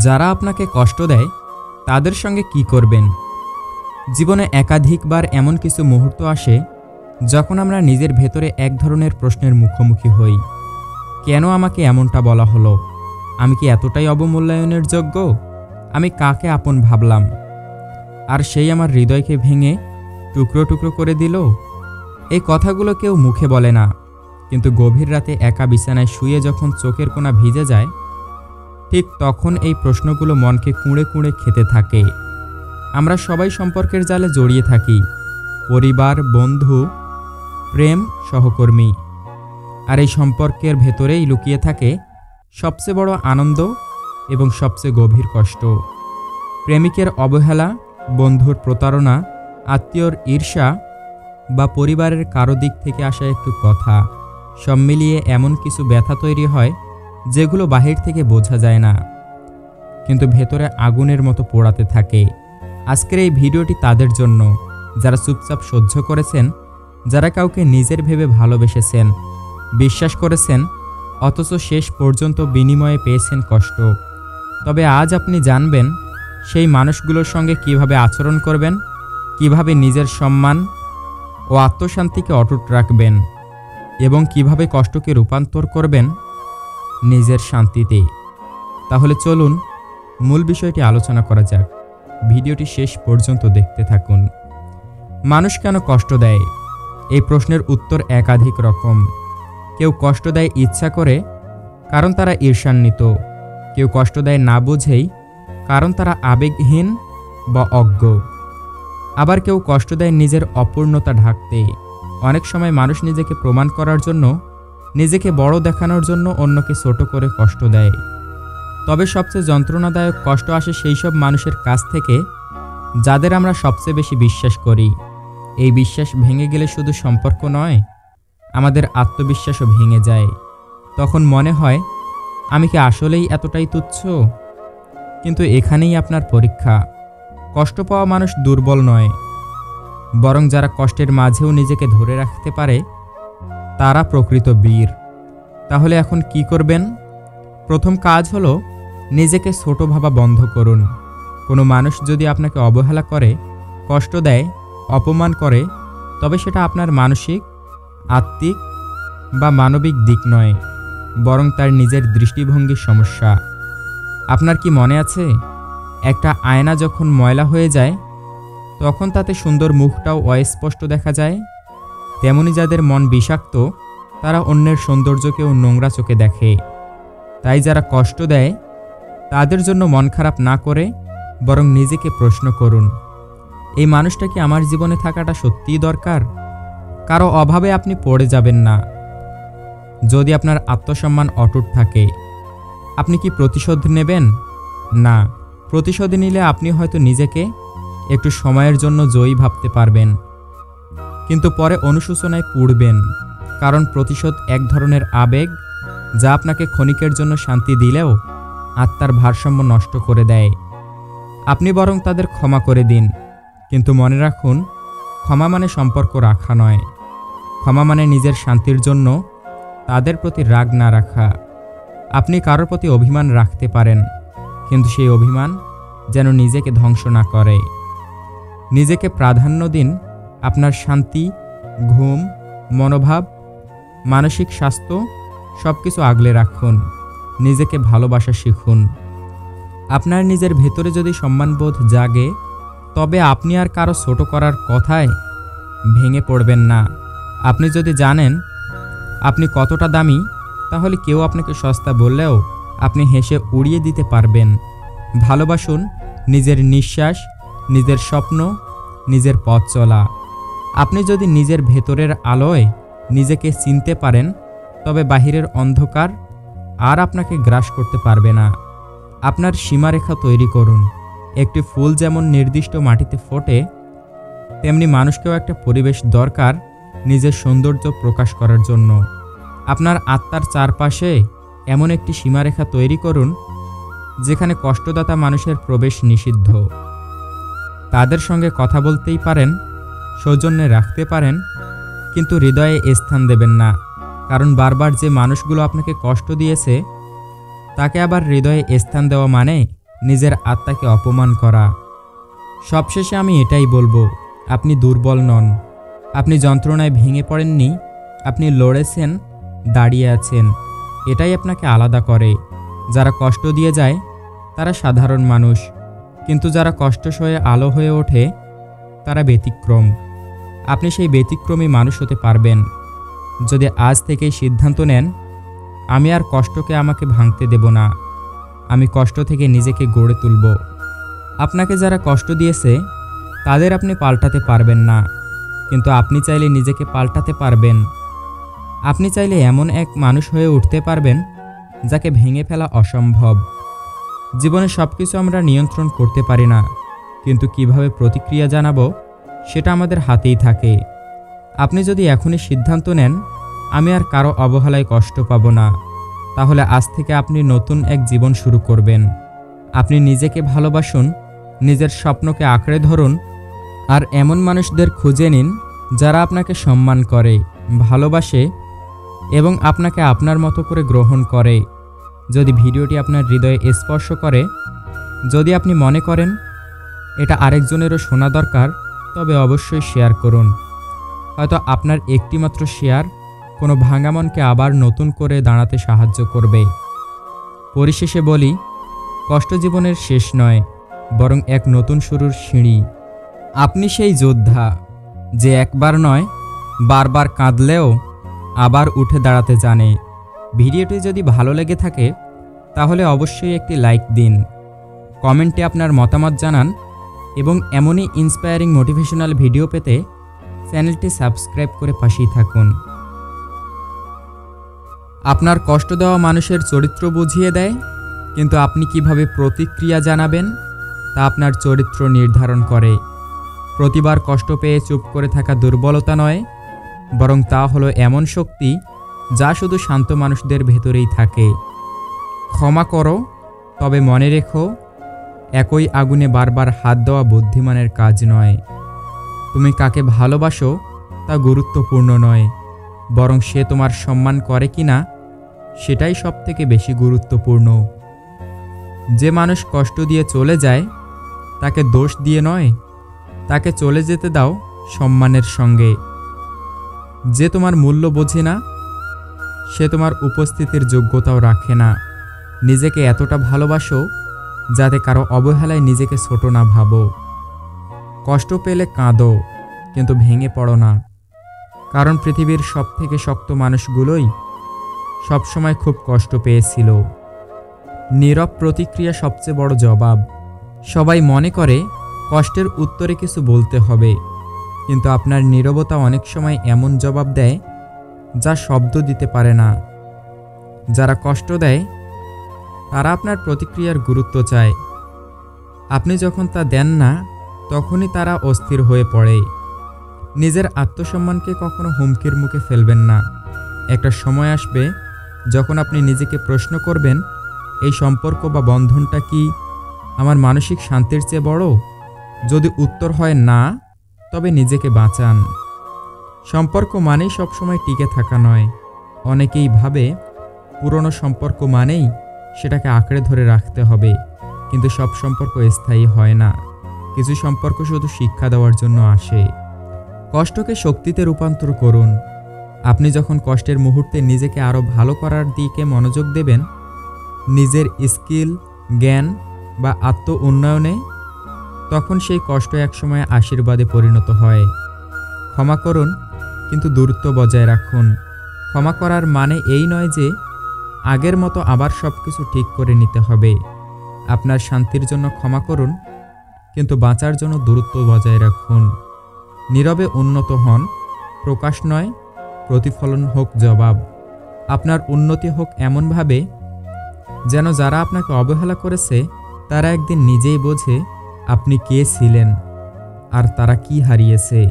যারা আপনাকে কষ্ট দেয় তাদের সঙ্গে কি করবেন? জীবনে একাধিকবার এমন কিছু মুহূর্ত আসে যখন আমরা নিজের ভেতরে এক ধরনের প্রশ্নের মুখোমুখি হই। কেন আমাকে এমনটা বলা হলো? আমি কি এতটাই অবমূল্যায়নের যোগ্য? আমি কাকে আপন ভাবলাম? আর সেই আমার হৃদয়কে ভেঙে টুকরো টুকরো করে দিল। এই কথাগুলো কেউ মুখে বলে না, কিন্তু গভীর রাতে একা বিছানায় শুয়ে যখন চোখের কোণা ভিজে যায়, ঠিক তখন এই প্রশ্নগুলো মনকে কুঁড়ে কুঁড়ে খেতে থাকে। আমরা সবাই সম্পর্কের জালে জড়িয়ে থাকি, পরিবার, বন্ধু, প্রেম, সহকর্মী। আর এই সম্পর্কের ভেতরেই লুকিয়ে থাকে সবচেয়ে বড় আনন্দ এবং সবচেয়ে গভীর কষ্ট। প্রেমিকের অবহেলা, বন্ধুর প্রতারণা, আত্মীয়র ঈর্ষা বা পরিবারের কারো দিক থেকে আসা একটু কথা, সব মিলিয়ে এমন কিছু ব্যথা তৈরি হয় যেগুলো বাহির থেকে বোঝা যায় না, কিন্তু ভেতরে আগুনের মতো পোড়াতে থাকে। আজকের এই ভিডিওটি তাদের জন্য যারা চুপচাপ সহ্য করেছেন, যারা কাউকে নিজের ভেবে ভালোবেসেছেন, বিশ্বাস করেছেন, অথচ শেষ পর্যন্ত বিনিময়ে পেয়েছেন কষ্ট। তবে আজ আপনি জানবেন সেই মানুষগুলোর সঙ্গে কিভাবে আচরণ করবেন, কিভাবে নিজের সম্মান ও আত্মশান্তিকে অটুট রাখবেন এবং কিভাবে কষ্টকে রূপান্তর করবেন নিজের শান্তিতে। তাহলে চলুন মূল বিষয়টি আলোচনা করা যাক। ভিডিওটি শেষ পর্যন্ত দেখতে থাকুন। মানুষ কেন কষ্ট দেয়? এই প্রশ্নের উত্তর একাধিক রকম। কেউ কষ্ট দেয় ইচ্ছা করে, কারণ তারা ঈর্ষান্বিত। কেউ কষ্ট দেয় না বুঝেই, কারণ তারা আবেগহীন বা অজ্ঞ। আবার কেউ কষ্ট দেয় নিজের অপূর্ণতা ঢাকতে। অনেক সময় মানুষ নিজেকে প্রমাণ করার জন্য, নিজেকে বড় দেখানোর জন্য অন্যকে ছোট করে কষ্ট দেয়। তবে সবচেয়ে যন্ত্রণাদায়ক কষ্ট আসে সেই সব মানুষের কাছ থেকে যাদের আমরা সবচেয়ে বেশি বিশ্বাস করি। এই বিশ্বাস ভেঙে গেলে শুধু সম্পর্ক নয়, আমাদের আত্মবিশ্বাসও ভেঙে যায়। তখন মনে হয়, আমি কি আসলেই এতটাই তুচ্ছ? কিন্তু এখানেই আপনার পরীক্ষা। কষ্ট পাওয়া মানুষ দুর্বল নয়, বরং যারা কষ্টের মাঝেও নিজেকে ধরে রাখতে পারে তারা প্রকৃত বীর। তাহলে এখন কি করবেন? প্রথম কাজ হলো নিজেকে ছোট ভাবা বন্ধ করুন। কোনো মানুষ যদি আপনাকে অবহেলা করে, কষ্ট দেয়, অপমান করে, তবে সেটা আপনার মানসিক, আত্মিক বা মানবিক দিক নয়, বরং তার নিজের দৃষ্টিভঙ্গির সমস্যা। আপনার কি মনে আছে, একটা আয়না যখন ময়লা হয়ে যায় তখন তাতে সুন্দর মুখটাও অস্পষ্ট দেখা যায়? তেমনি যাদের মন বিষাক্ত তারা অন্যের সৌন্দর্যকেও নোংরা চোখে দেখে। তাই যারা কষ্ট দেয় তাদের জন্য মন খারাপ না করে বরং নিজেকে প্রশ্ন করুন, এই মানুষটা কি আমার জীবনে থাকাটা সত্যিই দরকার? কারো অভাবে আপনি পড়ে যাবেন না। যদি আপনার আত্মসম্মান অটুট থাকে, আপনি কি প্রতিশোধ নেবেন? না। প্রতিশোধ নিলে আপনি হয়তো নিজেকে একটু সময়ের জন্য জয়ী ভাবতে পারবেন, কিন্তু পরে অনুশোচনায় পুড়বেন। কারণ প্রতিশোধ এক ধরনের আবেগ যা আপনাকে ক্ষণিকের জন্য শান্তি দিলেও আত্মার ভারসাম্য নষ্ট করে দেয়। আপনি বরং তাদের ক্ষমা করে দিন, কিন্তু মনে রাখুন, ক্ষমা মানে সম্পর্ক রাখা নয়। ক্ষমা মানে নিজের শান্তির জন্য তাদের প্রতি রাগ না রাখা। আপনি কারোর প্রতি অভিমান রাখতে পারেন, কিন্তু সেই অভিমান যেন নিজেকে ধ্বংস না করে। নিজেকে প্রাধান্য দিন। আপনার শান্তি, ঘুম, মনোভাব, মানসিক স্বাস্থ্য সবকিছু আগলে রাখুন। নিজেকে ভালোবাসা শিখুন। আপনার নিজের ভেতরে যদি সম্মানবোধ জাগে, তবে আপনি আর কারো ছোট করার কথায় ভেঙে পড়বেন না। আপনি যদি জানেন আপনি কতটা দামি, তাহলে কেউ আপনাকে সস্তা বললেও আপনি হেসে উড়িয়ে দিতে পারবেন। ভালোবাসুন নিজের নিঃশ্বাস, নিজের স্বপ্ন, নিজের পথ চলা। আপনি যদি নিজের ভেতরের আলোয় নিজেকে চিনতে পারেন, তবে বাহিরের অন্ধকার আর আপনাকে গ্রাস করতে পারবে না। আপনার সীমারেখা তৈরি করুন। একটি ফুল যেমন নির্দিষ্ট মাটিতে ফোটে, তেমনি মানুষকেও একটা পরিবেশ দরকার নিজের সৌন্দর্য প্রকাশ করার জন্য। আপনার আত্মার চারপাশে এমন একটি সীমারেখা তৈরি করুন যেখানে কষ্টদাতা মানুষের প্রবেশ নিষিদ্ধ। তাদের সঙ্গে কথা বলতেই পারেন, সৌজন্যে রাখতে পারেন, কিন্তু হৃদয়ে স্থান দেবেন না। কারণ বারবার যে মানুষগুলো আপনাকে কষ্ট দিয়েছে তাকে আবার হৃদয়ে স্থান দেওয়া মানে নিজের আত্মাকে অপমান করা। সবশেষে আমি এটাই বলবো, আপনি দুর্বল নন, আপনি যন্ত্রণায় ভেঙে পড়েননি, আপনি লড়েছেন, দাঁড়িয়ে আছেন। এটাই আপনাকে আলাদা করে। যারা কষ্ট দিয়ে যায় তারা সাধারণ মানুষ, কিন্তু যারা কষ্ট সয়ে আলো হয়ে ওঠে তারা ব্যতিক্রম। আপনি সেই ব্যতিক্রমী মানুষ হতে পারবেন যদি আজ থেকেই সিদ্ধান্ত নেন, আমি আর কষ্টকে আমাকে ভাঙতে দেব না, আমি কষ্ট থেকে নিজেকে গড়ে তুলব। আপনাকে যারা কষ্ট দিয়েছে তাদের আপনি পাল্টাতে পারবেন না, কিন্তু আপনি চাইলে নিজেকে পাল্টাতে পারবেন। আপনি চাইলে এমন এক মানুষ হয়ে উঠতে পারবেন যাকে ভেঙে ফেলা অসম্ভব। জীবনে সব কিছু আমরা নিয়ন্ত্রণ করতে পারি না, কিন্তু কিভাবে প্রতিক্রিয়া জানাবো সেটা আমাদের হাতেই থাকে। আপনি যদি এখনই সিদ্ধান্ত নেন, আমি আর কারো অবহেলায় কষ্ট পাবো না, তাহলে আজ থেকে আপনি নতুন এক জীবন শুরু করবেন। আপনি নিজেকে ভালোবাসুন, নিজের স্বপ্নকে আঁকড়ে ধরুন, আর এমন মানুষদের খুঁজে নিন যারা আপনাকে সম্মান করে, ভালোবাসে এবং আপনাকে আপনার মতো করে গ্রহণ করে। যদি ভিডিওটি আপনার হৃদয়ে স্পর্শ করে, যদি আপনি মনে করেন এটা আরেকজনেরও শোনা দরকার, তবে অবশ্যই শেয়ার করুন। হয়তো আপনার একটিমাত্র শেয়ার কোনো ভাঙা মনকে আবার নতুন করে দাঁড়াতে সাহায্য করবে। পরিশেষে বলি, কষ্ট জীবনের শেষ নয়, বরং এক নতুন শুরুর সিঁড়ি। আপনি সেই যোদ্ধা যে একবার নয়, বারবার কাঁদলেও আবার উঠে দাঁড়াতে জানে। ভিডিওটি যদি ভালো লেগে থাকে তাহলে অবশ্যই একটি লাইক দিন, কমেন্টে আপনার মতামত জানান এবং এমনই ইন্সপায়ারিং মোটিভেশনাল ভিডিও পেতে চ্যানেলটি সাবস্ক্রাইব করে পাশেই থাকুন। আপনার কষ্ট দেওয়া মানুষের চরিত্র বুঝিয়ে দেয়, কিন্তু আপনি কিভাবে প্রতিক্রিয়া জানাবেন তা আপনার চরিত্র নির্ধারণ করে। প্রতিবার কষ্ট পেয়ে চুপ করে থাকা দুর্বলতা নয়, বরং তা হলো এমন শক্তি যা শুধু শান্ত মানুষদের ভেতরেই থাকে। ক্ষমা করো, তবে মনে রেখো, একই আগুনে বারবার হাত দেওয়া বুদ্ধিমানের কাজ নয়। তুমি কাকে ভালোবাসো তা গুরুত্বপূর্ণ নয়, বরং সে তোমার সম্মান করে কিনা সেটাই সবথেকে বেশি গুরুত্বপূর্ণ। যে মানুষ কষ্ট দিয়ে চলে যায় তাকে দোষ দিয়ে নয়, তাকে চলে যেতে দাও সম্মানের সঙ্গে। যে তোমার মূল্য বোঝে না সে তোমার উপস্থিতির যোগ্যতাও রাখে না। নিজেকে এতটা ভালোবাসো যাতে কারো অবহেলায় নিজেকে ছোট না ভাবো। কষ্ট পেলে কাঁদো, কিন্তু ভেঙে পড়ো না, কারণ পৃথিবীর সবথেকে শক্ত মানুষগুলোই সবসময় খুব কষ্ট পেয়েছিল। নীরব প্রতিক্রিয়া সবচেয়ে বড় জবাব। সবাই মনে করে কষ্টের উত্তরে কিছু বলতে হবে, কিন্তু আপনার নীরবতা অনেক সময় এমন জবাব দেয় যা শব্দ দিতে পারে না। যারা কষ্ট দেয় তারা আপনার প্রতিক্রিয়ার গুরুত্ব চায়। আপনি যখন তা দেন না, তখনই তারা অস্থির হয়ে পড়ে। নিজের আত্মসম্মানকে কখনো হুমকির মুখে ফেলবেন না। একটা সময় আসবে যখন আপনি নিজেকে প্রশ্ন করবেন, এই সম্পর্ক বা বন্ধনটা কি আমার মানসিক শান্তির চেয়ে বড়? যদি উত্তর হয় না, তবে নিজেকে বাঁচান। সম্পর্ক মানেই সবসময় টিকে থাকা নয়। অনেকেই ভাবে পুরনো সম্পর্ক মানেই সেটাকে আঁকড়ে ধরে রাখতে হবে, কিন্তু সব সম্পর্ক স্থায়ী হয় না। কিছু সম্পর্ক শুধু শিক্ষা দেওয়ার জন্য আসে। কষ্টকে শক্তিতে রূপান্তর করুন। আপনি যখন কষ্টের মুহূর্তে নিজেকে আরও ভালো করার দিকে মনোযোগ দেবেন, নিজের স্কিল, জ্ঞান বা আত্ম উন্নয়নে, তখন সেই কষ্ট একসময় আশীর্বাদে পরিণত হয়। ক্ষমা করুন, কিন্তু দূরত্ব বজায় রাখুন। ক্ষমা করার মানে এই নয় যে আগের মতো আবার সব কিছু ঠিক করে নিতে হবে। আপনার শান্তির জন্য ক্ষমা করুন, কিন্তু বাঁচার জন্য দূরত্ব বজায় রাখুন। নীরবে উন্নত হন, প্রকাশ নয়, প্রতিফলন হোক জবাব। আপনার উন্নতি হোক এমনভাবে যেন যারা আপনাকে অবহেলা করেছে তারা একদিন নিজেই বোঝে আপনি কে ছিলেন আর তারা কি হারিয়েছে।